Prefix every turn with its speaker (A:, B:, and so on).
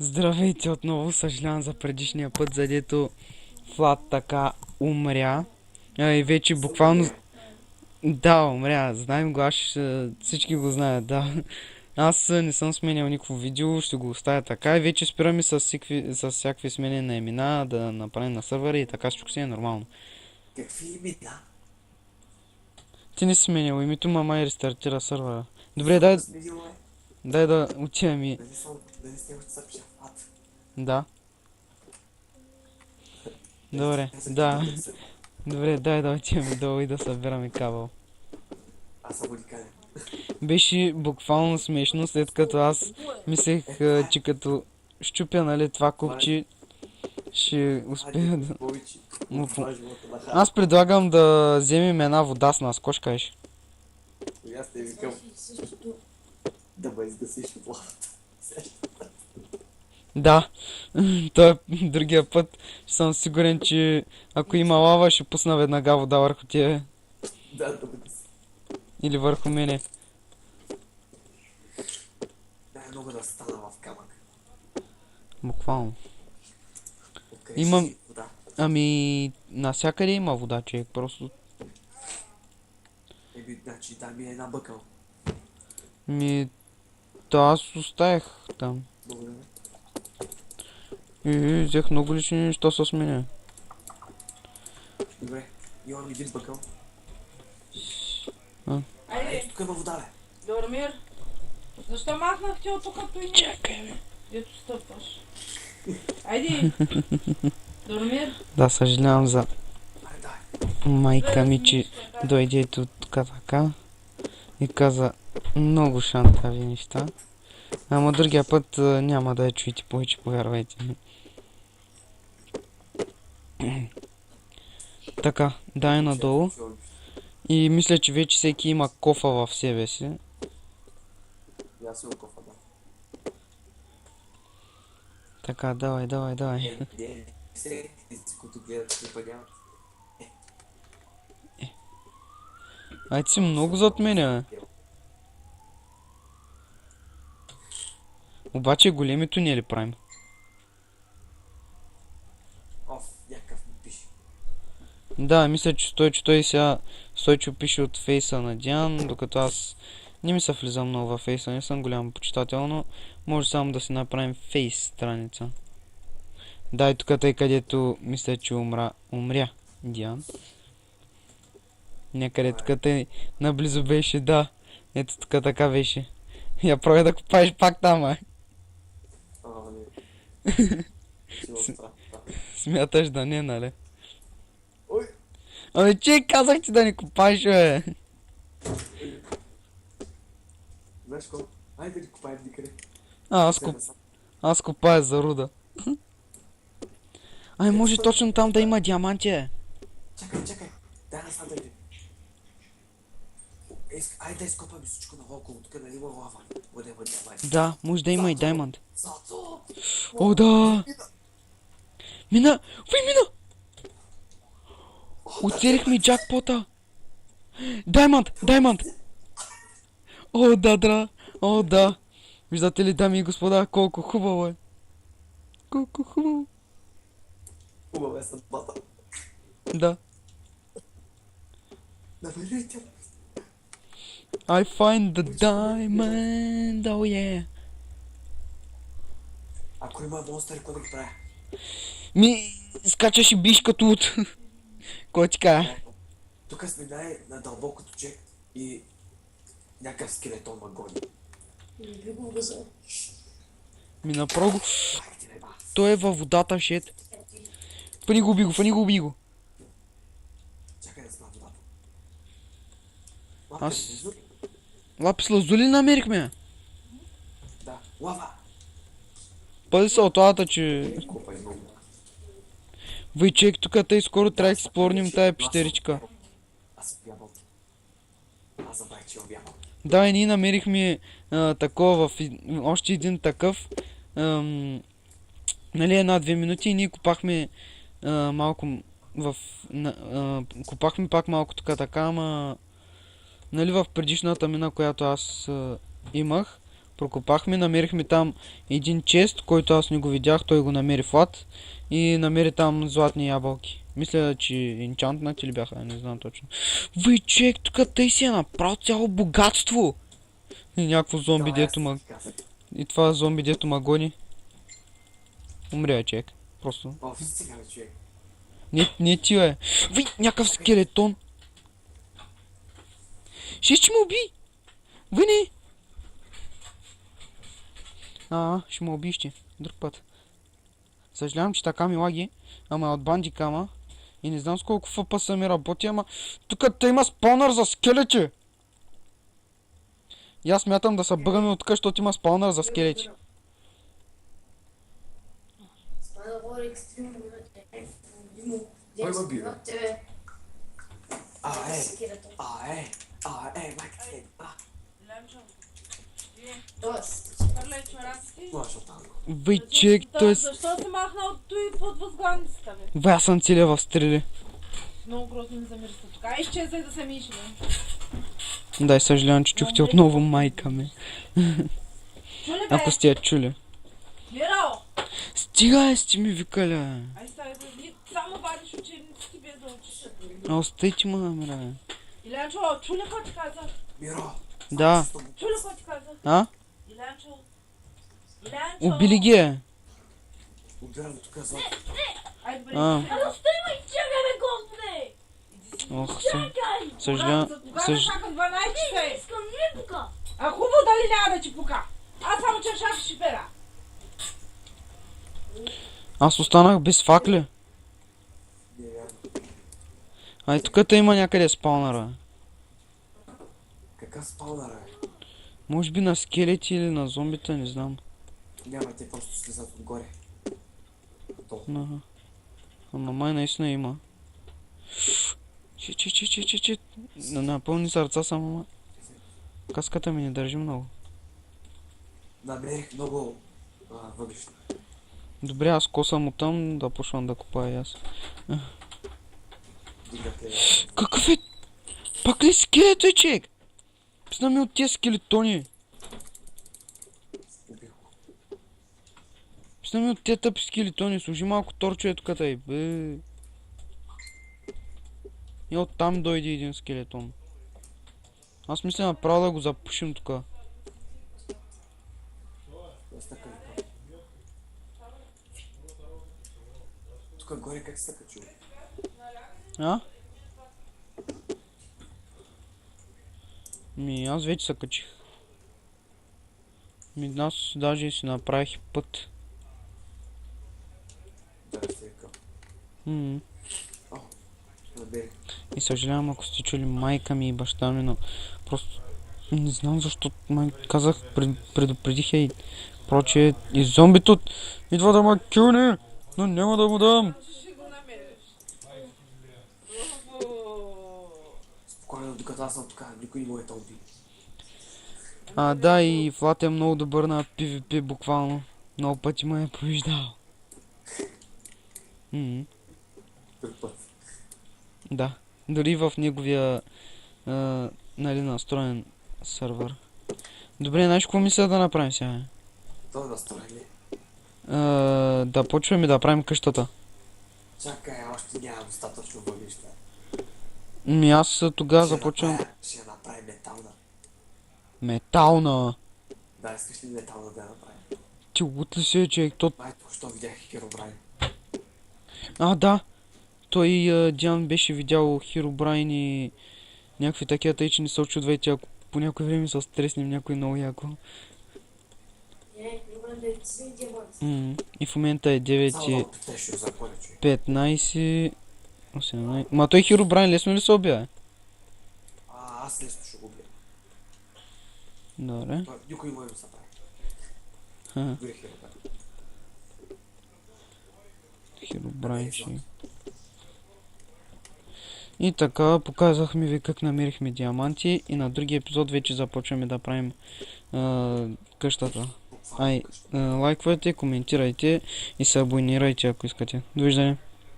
A: Здравейте отново, съжалявам за предишния път, задето Влад така умря. И вече буквално... Да, умря, знаем го, всички го знаят, да. Аз не съм сменял никакво видео, ще го оставя така и вече спираме с всякакви смени на имена, да направим на сървъра и така всичко си е нормално.
B: Какви имена?
A: Ти не си сменял името, мама и рестартира сървъра. Добре, дай да отивам и...
B: Дали сте още са пшафат?
A: Да. Добре, да. Добре, дай да отиваме долу и да събираме кабел.
B: Аз съм уникален.
A: Беше буквално смешно, след като аз мислех, че като щупя, нали, това купче, ще успея да... Аз предлагам да вземем една вода с нас, кош кажеш?
B: И аз те викам да ме изгасиш от лавата.
A: Да, той другия път съм сигурен, че ако има лава, ще пусна веднага вода върху тия
B: Да ме гаси.
A: или върху мене.
B: Най-много да стана в камък.
A: Буквално.
B: Откъде
A: Имам-
B: ще си вода?
A: Ами, навсякъде има вода, човек, просто...
B: Значи дай ми една бъкъл.
A: Да, аз оставях там.
B: Благодаря.
A: И взех много лични неща с мене.
B: Добре, имам един бъкъл.
C: Айде,
B: Ето тук има вода, бе.
C: Дормир, защо махнахте от тук, като и не?
A: Чакай, бе.
C: Ето стъпваш. Айде, Дормир.
A: Да, съжалявам за
B: Айде, дай.
A: майка ми, че дойде тук така и каза много шантави неща. Ама другия път няма да я чуете повече, повярвайте ми. Така, дай надолу. И мисля, че вече всеки има кофа в себе си.
B: И аз имам кофа, да.
A: Така, давай.
B: Не, всеки, които гледат, не падяват.
A: Ай, ти си много зад мене, бе. Обаче големи тунели правим.
B: Оф, някакъв ми пише.
A: Да, мисля, че той сега Стойчо пише от фейса на Диан, докато аз не ми се влизам много във фейса, не съм голям почитател, но може само да си направим фейс страница. Да, и тук тъй където мисля, че умря Диан. Някъде тук тъй наблизо беше, да. Ето тук така беше. Я пробвай да копаеш пак там, а.
B: Не. Сигурно това.
A: Смяташ да не, нали?
B: Ой!
A: Ами че казах ти да не копаеш, бе.
B: Знаеш какво? Айде да ни копаем никъде.
A: Аз копая за руда. Ай, може точно там да има диаманти, е.
B: Чакай. Дай насам да идем. Айде да изкопаме всичко на около. Тук нали има лава. Вода има диаманти.
A: Да, може да има и даймонд.
B: Зато!
A: О, да! Мина! Мина! Оцелихме джакпота! Даймонд! О, да! О, да! Виждате ли, дами и господа, колко хубаво е! Колко хубаво!
B: Хубава е съдбата.
A: Да.
B: Намерете.
A: I find the diamond, oh yeah!
B: Ако има монстър, какво да ги правя?
A: Скачаш и биш като от... Кой ти кажа?
B: Тук сме най-надълбокото чек и някакъв скелетон ма гони.
A: Направо...
B: Айде ти неба.
A: Той е във водата, шет. Фани го уби го.
B: Чакай да спра водата.
A: Аз- Лапис лазули намерихме.
B: Да, лава.
A: Пъзи се от лавата, че...
B: Копай много.
A: Вай, човек, тук тъй скоро трябва да експлорним тая пещеричка.
B: Аз съм бябал. Аз забравих, че имам бябал.
A: Да, и ние намерихме такова още един такъв. Нали, 1-2 минути и ние копахме малко копахме пак малко така, ама... Нали, в предишната мина, която аз имах, Прокопахме, намерихме там един чест, който аз не го видях, той го намери Влад. И намери там златни ябълки. Мисля, че енчантнати ли бяха, не знам точно. Вай, човек, тук тъй си е направо цяло богатство. И някакво зомби, дето ма... И това зомби, дето ма гони. Умря, човек. Просто.
B: О, сега бе, човек.
A: Не ти, бе. Вай, някакъв скелетон. Ще ме уби. Вай, не. Ще ме убиш ти. Друг път. Съжалявам, че така ми лаги. Ама от бандикама. И не знам с колко FPS ми работи, ама... Тук те има спаунър за скелети. И аз смятам да се бъгаме от тук, защото има спаунър за скелети.
B: Кой ма бива? Майка ти.
C: Ленчо,
D: Тоест,
C: хвърляй чорацки.
B: Лошо там.
A: Вай, чек, той...
C: Защо се махна от той под възглавницата, бе?
A: Вай, аз съм целия в стрели.
C: Много грозно ми замирисва тук. Ай, изчезвай да се миши, бе.
A: Дай, съжалявам, че чухте отново майка ми.
C: Чули, бе?
A: Ако сте я чули.
C: Миро!
A: Стига, сте ми викали.
C: Ай, ставай, бе. Само вадиш учебниците без да учиш.
A: Остайте ме, мра.
C: Иленчо, чули какво ти казах?
B: Миро.
A: Да.
C: Чули какво ти казах?
A: А?
C: Иленчо. Иленчо.
A: Убили ги е.
B: Убирам тук за...
C: Ай, добре.
D: остави чакай, бе, господи!
A: Ох,
D: Чакай!
A: съжалявам.
C: Кога да чакам 12 часа?
D: Искам, не тук!
C: А хубаво дали няма да ти пука? Аз само чершак ще пера.
A: Аз останах без факли.
B: Не, вярно.
A: Ай, тук има някъде спаунъра.
B: Какъв спаунър е?
A: Може би на скелети или на зомбита, не знам.
B: Няма, те просто слизат отгоре.
A: Ага. Ама май наистина има. Че. Напълни сърца само, ама. Каската ми не държи много.
B: Намерих много въглища.
A: Добре, аз косам оттам, да почвам да копая аз.
B: Дигнате.
A: Какъв е? Пак ли скелет е, човек? Писна ми от тия скелетони.
B: Убих го.
A: Писна ми от тия тъпи скелетони. Служи малко торче тук тъй. Бе. И оттам дойде един скелетон. Аз мисля направо да го запушим тук.
B: Стъка ли? Тук горе как се качил?
A: А? Аз вече се качих. Аз даже си направих път.
B: Да, се викам. Набери.
A: И съжалявам, ако сте чули майка ми и баща ми, но просто не знам защо казах, предупредих я и прочее. И зомбито идва да ме кюне, но няма да му дам.
C: Ще го намериш.
B: Спокойно, докато аз съм тук, никой не може да уби.
A: Да, и Влад е много добър на PvP, буквално. Много пъти ме е побеждал.
B: Друг път.
A: Да, дори в неговия нали, настроен сървър. Добре, знаеш какво мисля да направим сега?
B: Това настроение.
A: Да почваме да правим къщата.
B: Чакай, още няма достатъчно въглища.
A: Аз тогава започвам...
B: Ще я направим метална.
A: Метална!
B: Да, искаш ли метална да я направим?
A: Ти лут ли си, човек?
B: Май, току-що видях Херобрайн.
A: Да! Той Диан беше видял Херобрайн и някакви такива, тъй че не се очудвайте, ако по някое време се стреснем някой много яко. И в момента е 9:15. 18. Ма той Херобрайн лесно ли се убива?
B: Аз лесно ще го убия.
A: Добре.
B: Никой може да се прави. Дори Херобрайн.
A: Херобрайн ще... И така, показахме ви как намерихме диаманти и на другия епизод вече започваме да правим къщата. Лайквайте, коментирайте и се абонирайте, ако искате. Довиждане!